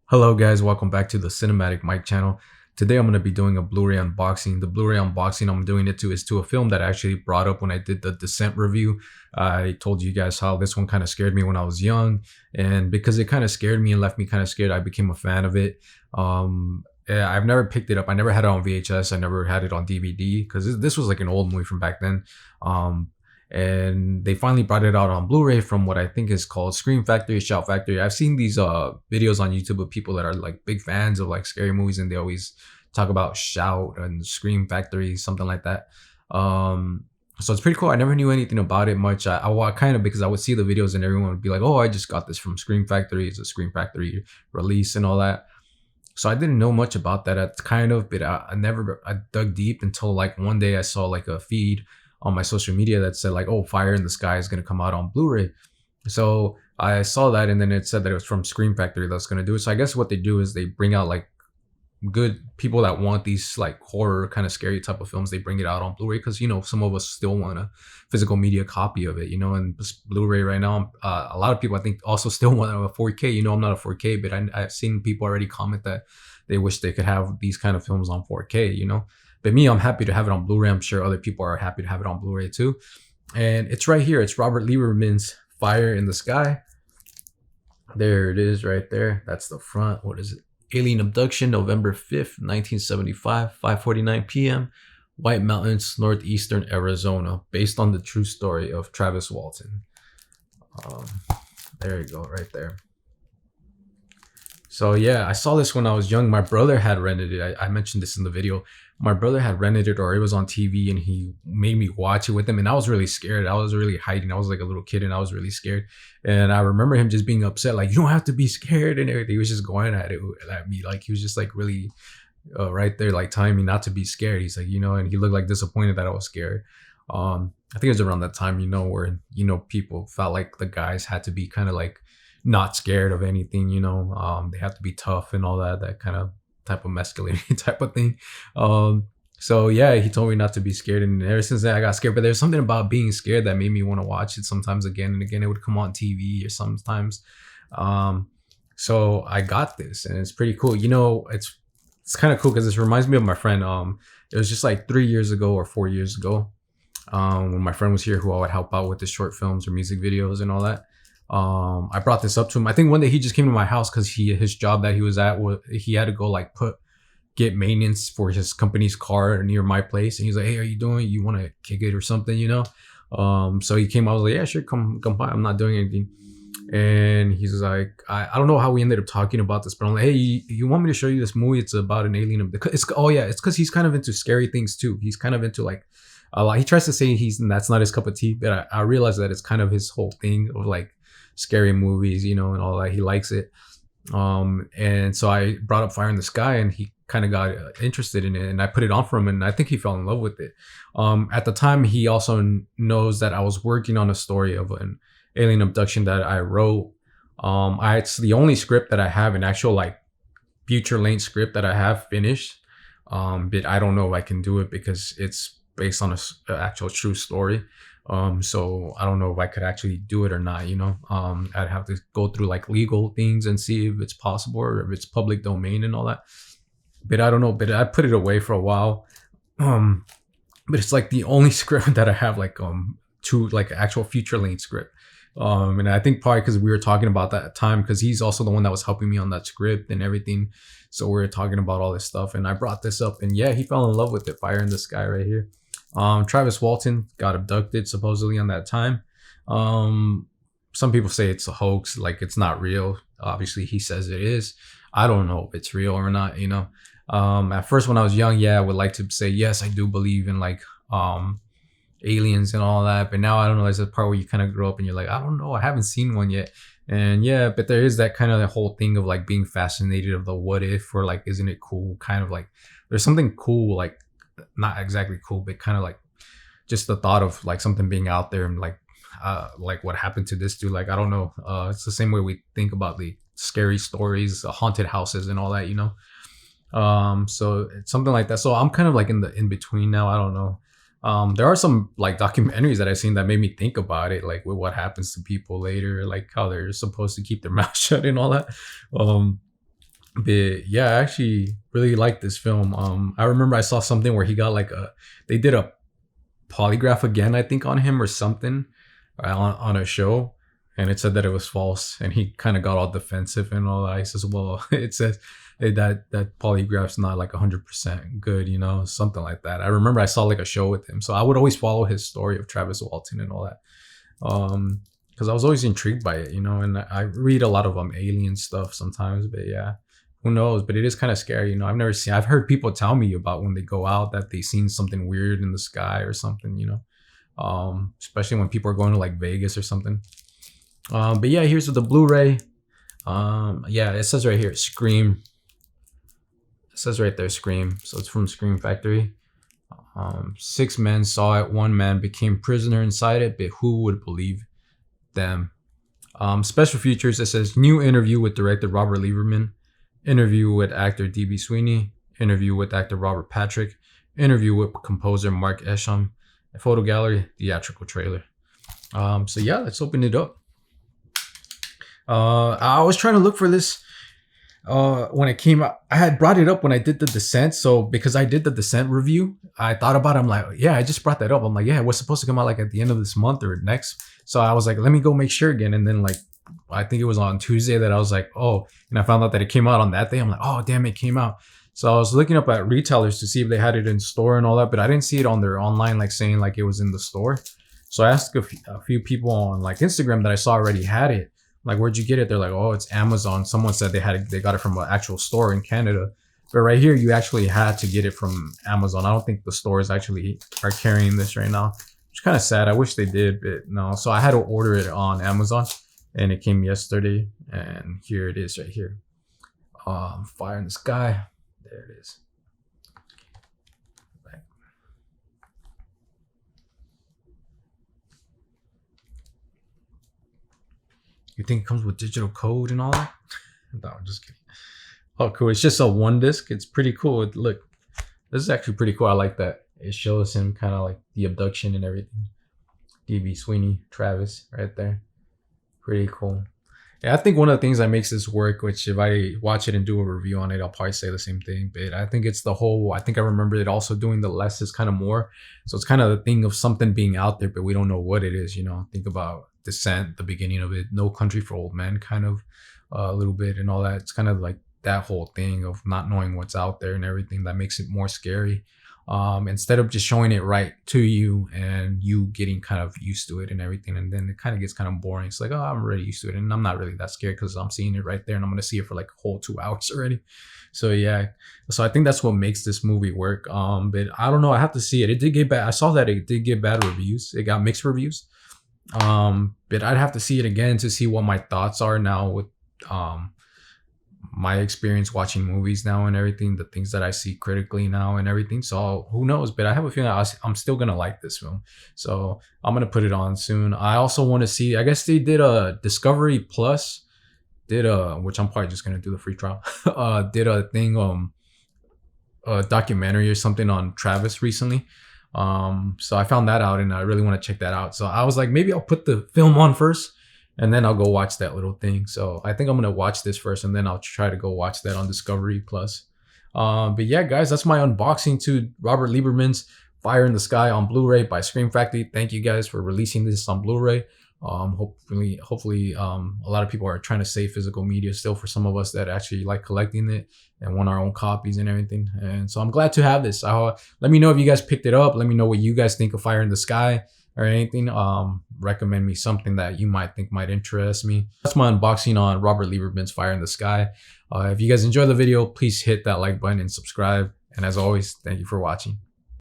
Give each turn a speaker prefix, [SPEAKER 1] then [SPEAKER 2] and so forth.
[SPEAKER 1] Hello guys, welcome back to the Cinematic Mike channel. Today I'm going to be doing a Blu-ray unboxing. The Blu-ray unboxing I'm doing it to is to a film that I actually brought up when I did the Descent review. I told you guys how this one kind of scared me when I was young, and because it kind of scared me and left me kind of scared, I became a fan of it. Yeah, I've never picked it up. I never had it on VHS. I never had it on DVD because this was like an old movie from back then. Um, and they finally brought it out on Blu-ray from what I think is called Scream Factory, Shout Factory. I've seen these videos on YouTube of people that are like big fans of like scary movies, and they always talk about Shout and Scream Factory, something like that. So it's pretty cool. I never knew anything about it much. I kind of, because I would see the videos and everyone would be like, "Oh, I just got this from Scream Factory. It's a Scream Factory release and all that." So I didn't know much about that at kind of, but I dug deep until like one day I saw like a feed on my social media that said like, "Oh, Fire in the Sky is gonna come out on Blu-ray." So I saw that, and then it said that it was from Scream Factory that's gonna do it. So I guess what they do is they bring out like good people that want these like horror kind of scary type of films. They bring it out on Blu-ray because some of us still want a physical media copy of it, and Blu-ray right now, a lot of people I think also still want a 4K. I'm not a 4K, but I've seen people already comment that they wish they could have these kind of films on 4K. But me, I'm happy to have it on Blu-ray. I'm sure other people are happy to have it on Blu-ray too. And it's right here. It's Robert Lieberman's Fire in the Sky. There it is right there. That's the front. What is it? Alien Abduction, November 5th, 1975, 5:49 p.m. White Mountains, northeastern Arizona, based on the true story of Travis Walton. There you go, right there. So yeah, I saw this when I was young. My brother had rented it. I mentioned this in the video. My brother had rented it, or it was on TV, and he made me watch it with him. And I was really scared. I was really hiding. I was like a little kid, and I was really scared. And I remember him just being upset, like, "You don't have to be scared," and everything. He was just going at me, like he was just like really right there, like telling me not to be scared. He's like, and he looked like disappointed that I was scared. I think it was around that time, where people felt like the guys had to be kind of like not scared of anything. They have to be tough and all that kind of type of masculinity type of thing. So yeah, he told me not to be scared, and ever since then I got scared. But there's something about being scared that made me want to watch it sometimes again and again. It would come on TV or sometimes. So I got this, and it's pretty cool. It's kind of cool because this reminds me of my friend. It was just like 3 years ago or 4 years ago, when my friend was here, who I would help out with the short films or music videos and all that. I brought this up to him. I think one day he just came to my house because his job that he was at, he had to go like get maintenance for his company's car near my place, and he's like, "Hey, are you doing? You want to kick it or something?" So he came. I was like, "Yeah, sure, come by. I'm not doing anything." And he's like, I don't know how we ended up talking about this, but I'm like, "Hey, you want me to show you this movie? It's about an alien." It's because he's kind of into scary things too. He's kind of into like a lot. He tries to say that's not his cup of tea, but I realize that it's kind of his whole thing of like scary movies, and all that. He likes it. And so I brought up Fire in the Sky, and he kind of got interested in it, and I put it on for him, and I think he fell in love with it. At the time, he also knows that I was working on a story of an alien abduction that I wrote. It's the only script that I have, an actual like feature length script that I have finished. But I don't know if I can do it because it's based on an actual true story. So I don't know if I could actually do it or not. I'd have to go through like legal things and see if it's possible or if it's public domain and all that. But I don't know. But I put it away for a while. But it's like the only script that I have like to like actual feature length script. And I think probably because we were talking about that time, because he's also the one that was helping me on that script and everything. So we were talking about all this stuff, and I brought this up, and yeah, he fell in love with it. Fire in the Sky right here. Travis Walton got abducted supposedly on that time. Some people say it's a hoax, like it's not real. Obviously, he says it is. I don't know if it's real or not. At first when I was young, yeah, I would like to say yes, I do believe in like aliens and all that. But now I don't know. There's a part where you kind of grow up and you're like, I don't know, I haven't seen one yet. And yeah, but there is that kind of the whole thing of like being fascinated of the what if, or like, isn't it cool? Kind of like there's something cool, like not exactly cool, but kind of like just the thought of like something being out there, and like what happened to this dude. Like, I don't know. It's the same way we think about the scary stories, haunted houses and all that, so it's something like that. So I'm kind of like in between now. I don't know. There are some like documentaries that I've seen that made me think about it, like with what happens to people later, like how they're supposed to keep their mouth shut and all that. But yeah, I actually really like this film. I remember I saw something where he got like they did a polygraph again, I think, on him or something on a show, and it said that it was false, and he kind of got all defensive and all that. He says, "Well, it says that polygraph's not like 100% good, you know, something like that." I remember I saw like a show with him, so I would always follow his story of Travis Walton and all that, because I was always intrigued by it, you know, and I read a lot of alien stuff sometimes, but yeah. Who knows? But it is kind of scary, you know. I've heard people tell me about when they go out that they seen something weird in the sky or something, you know. Especially when people are going to like Vegas or something. But yeah, here's the Blu-ray. Yeah, it says right here, Scream. It says right there, Scream. So it's from Scream Factory. 6 men saw it. 1 man became prisoner inside it, but who would believe them? Special features. It says new interview with director Robert Lieberman. Interview with actor D.B. Sweeney. Interview with actor Robert Patrick. Interview with composer Mark Esham. A photo gallery, theatrical trailer. So yeah, let's open it up. I was trying to look for this when it came out. I had brought it up when I did the Descent. So because I did the Descent review, I thought about it. I'm like, yeah, I just brought that up. I'm like, yeah, it was supposed to come out like at the end of this month or next. So I was like, let me go make sure again. And then like, I think it was on Tuesday that I was like, oh, and I found out that it came out on that day. I'm like, oh, damn, it came out. So I was looking up at retailers to see if they had it in store and all that, but I didn't see it on their online, like saying like it was in the store. So I asked a few people on like Instagram that I saw already had it. Like, where'd you get it? They're like, oh, it's Amazon. Someone said they got it from an actual store in Canada. But right here, you actually had to get it from Amazon. I don't think the stores actually are carrying this right now, which is kind of sad. I wish they did, but no. So I had to order it on Amazon. And it came yesterday, and here it is right here. Fire in the Sky. There it is. Right. You think it comes with digital code and all that? No, I'm just kidding. Oh, cool. It's just a 1 disc. It's pretty cool. Look, this is actually pretty cool. I like that. It shows him kind of like the abduction and everything. D.B. Sweeney, Travis, right there. Pretty cool. Yeah, I think one of the things that makes this work, which if I watch it and do a review on it, I'll probably say the same thing. But I think it's the whole, I think I remember it also doing the less is kind of more. So it's kind of the thing of something being out there, but we don't know what it is, you know. Think about Descent, the beginning of it, No Country for Old Men, kind of a little bit and all that. It's kind of like that whole thing of not knowing what's out there and everything that makes it more scary. Instead of just showing it right to you and you getting kind of used to it and everything. And then it kind of gets kind of boring. It's like, oh, I'm already used to it. And I'm not really that scared because I'm seeing it right there and I'm going to see it for like a whole 2 hours already. So yeah. So I think that's what makes this movie work. But I don't know. I have to see it. It did get bad. I saw that it did get bad reviews. It got mixed reviews. But I'd have to see it again to see what my thoughts are now with, my experience watching movies now and everything, the things that I see critically now and everything. So who knows? But I have a feeling I'm still going to like this film. So I'm going to put it on soon. I also want to see, I guess they did a Discovery Plus, which I'm probably just going to do the free trial, did a thing, a documentary or something on Travis recently. So I found that out and I really want to check that out. So I was like, maybe I'll put the film on first and then I'll go watch that little thing. So I think I'm going to watch this first and then I'll try to go watch that on Discovery Plus. But yeah, guys, that's my unboxing to Robert Lieberman's Fire in the Sky on Blu-ray by Scream Factory. Thank you guys for releasing this on Blu-ray. Hopefully, a lot of people are trying to save physical media still for some of us that actually like collecting it and want our own copies and everything. And so I'm glad to have this. Let me know if you guys picked it up. Let me know what you guys think of Fire in the Sky or anything. Recommend me something that you might think might interest me. That's my unboxing on Robert Lieberman's Fire in the Sky. If you guys enjoy the video, please hit that like button and subscribe. And as always, thank you for watching.